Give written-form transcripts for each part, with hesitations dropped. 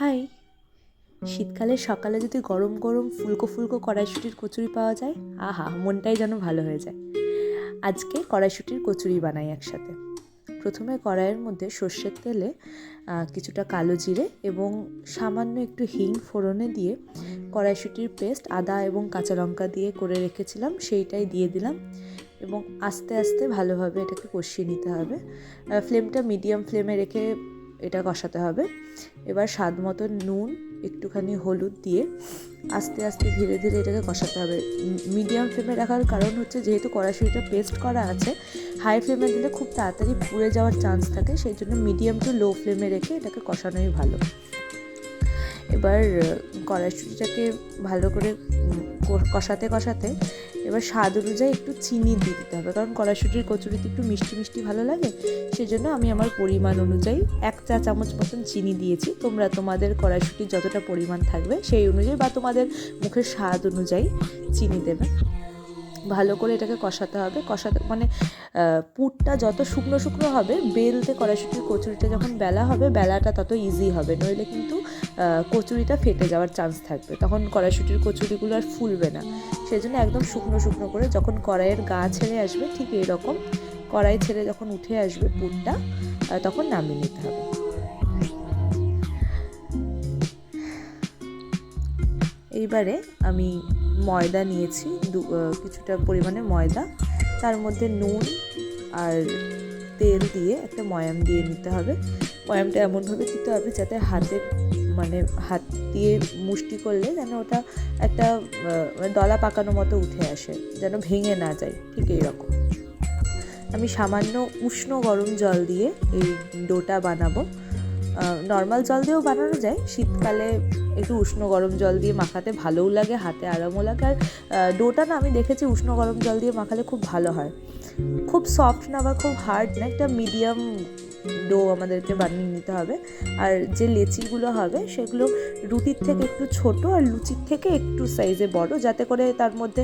High, শীতকালে সকালে যদি গরম গরম ফুলকো ফুলকো কড়াইশুঁটির কচুরি পাওয়া যায়, আহা, মনটাই যেন ভালো হয়ে যায়। আজকে কড়াইশুঁটির কচুরি বানাই একসাথে। প্রথমে কড়াইয়ের মধ্যে সর্ষের তেলে কিছুটা কালো জিরে এবং সামান্য একটু হিং ফোড়নে দিয়ে কড়াইশুঁটির পেস্ট আদা এবং কাঁচা লঙ্কা দিয়ে করে রেখেছিলাম সেইটাই দিয়ে দিলাম এবং আস্তে আস্তে ভালোভাবে এটাকে কষিয়ে নিতে হবে। ফ্লেমটা মিডিয়াম ফ্লেমে রেখে এটা কষাতে হবে। এবার স্বাদ মতো নুন, একটুখানি হলুদ দিয়ে আস্তে আস্তে ধীরে ধীরে এটাকে কষাতে হবে। মিডিয়াম ফ্লেমে রাখার কারণ হচ্ছে যেহেতু কড়াইশুঁটিটা পেস্ট করা আছে, হাই ফ্লেমে দিলে খুব তাড়াতাড়ি পুড়ে যাওয়ার চান্স থাকে, সেই জন্য মিডিয়াম টু লো ফ্লেমে রেখে এটাকে কষানোই ভালো। এবার কড়াইশুঁটিটাকে ভালো করে কষাতে কষাতে এবার স্বাদ অনুযায়ী একটু চিনি দিয়ে দিতে হবে, কারণ কড়াইশুঁটির কচুরিতে একটু মিষ্টি মিষ্টি ভালো লাগে। সেজন্য আমি আমার পরিমাণ অনুযায়ী 1 চা চামচ মতন চিনি দিয়েছি। তোমরা তোমাদের কড়াইশুঁটির যতটা পরিমাণ থাকবে সেই অনুযায়ী বা তোমাদের মুখের স্বাদ অনুযায়ী চিনি দেবে। ভালো করে এটাকে কষাতে হবে। কষাতে মানে পুরটা যত শুকনো শুকনো হবে, বেলতে কড়াইশুঁটির কচুরিটা যখন বেলা হবে, বেলাটা তত ইজি হবে, নইলে কিন্তু কচুরিটা ফেটে যাওয়ার চান্স থাকবে, তখন কড়াইশুঁটির কচুরিগুলো আর ফুলবে না। সেই জন্য একদম শুকনো শুকনো করে যখন কড়াইয়ের গা ছেড়ে আসবে, ঠিক এরকম কড়াই ছেড়ে যখন উঠে আসবে পুরটা, তখন নামিয়ে নিতে হবে। এইবারে আমি ময়দা নিয়েছি, কিছুটা পরিমাণে ময়দা, তার মধ্যে নুন আর তেল দিয়ে একটা ময়াম দিয়ে নিতে হবে। ময়ামটা এমনভাবে দিতে হবে যাতে হাত দিয়ে মুষ্টি করলে যেন ওটা একটা দলা পাকানো মতো উঠে আসে, যেন ভেঙে না যায়, ঠিক এইরকম। আমি সামান্য উষ্ণ গরম জল দিয়ে এই ডোটা বানাবো। নর্মাল জল দিয়েও বানানো যায়, শীতকালে একটু উষ্ণ গরম জল দিয়ে মাখাতে ভালোও লাগে, হাতে আরামও লাগে। আর ডোটা না, আমি দেখেছি উষ্ণ গরম জল দিয়ে মাখালে খুব ভালো হয়। খুব সফট না বা খুব হার্ড না, একটা মিডিয়াম ডো আমাদেরকে বানিয়ে নিতে হবে। আর যে লেচিগুলো হবে সেগুলো রুটির থেকে একটু ছোট আর লুচির থেকে একটু সাইজে বড়, যাতে করে তার মধ্যে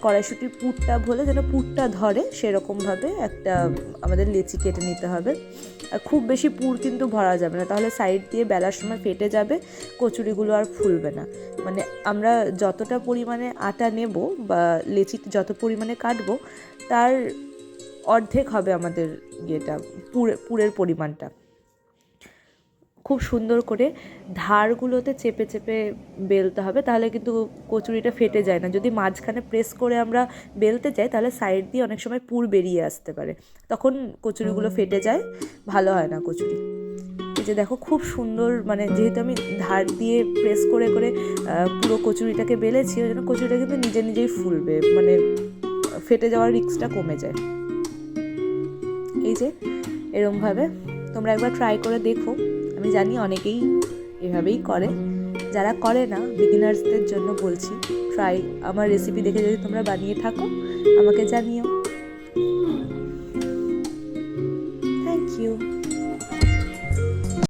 কড়াইশুঁটির পুরটা ভরে যেন পুরটা ধরে, সেরকমভাবে একটা আমাদের লেচি কেটে নিতে হবে। আর খুব বেশি পুর কিন্তু ভরা যাবে না, তাহলে সাইড দিয়ে বেলার সময় ফেটে যাবে, কচুরিগুলো আর ফুলবে না। মানে আমরা যতটা পরিমাণে আটা নেব বা লেচি যত পরিমাণে কাটবো, তার অর্ধেক হবে আমাদের পুরের পরিমাণটা। খুব সুন্দর করে ধারগুলোতে চেপে চেপে বেলতে হবে, তাহলে কিন্তু কচুরিটা ফেটে যায় না। যদি মাঝখানে প্রেস করে আমরা বেলতে যাই, তাহলে সাইড দিয়ে অনেক সময় পুর বেরিয়ে আসতে পারে, তখন কচুরিগুলো ফেটে যায়, ভালো হয় না কচুরি। এই যে দেখো, খুব সুন্দর, মানে যেহেতু আমি ধার দিয়ে প্রেস করে করে পুরো কচুরিটাকে বেলেছি, ওই জন্য কচুরিটা কিন্তু নিজে নিজেই ফুলবে, মানে ফেটে যাওয়ার রিস্কটা কমে যায়। এই যে এরমভাবে তোমরা একবার ট্রাই করে দেখো। আমি জানি অনেকেই এভাবেই করে, যারা করে না, বিগিনার্সদের জন্য বলছি, আমার রেসিপি দেখে যদি তোমরা বানিয়ে থাকো, আমাকে জানিও। Thank you.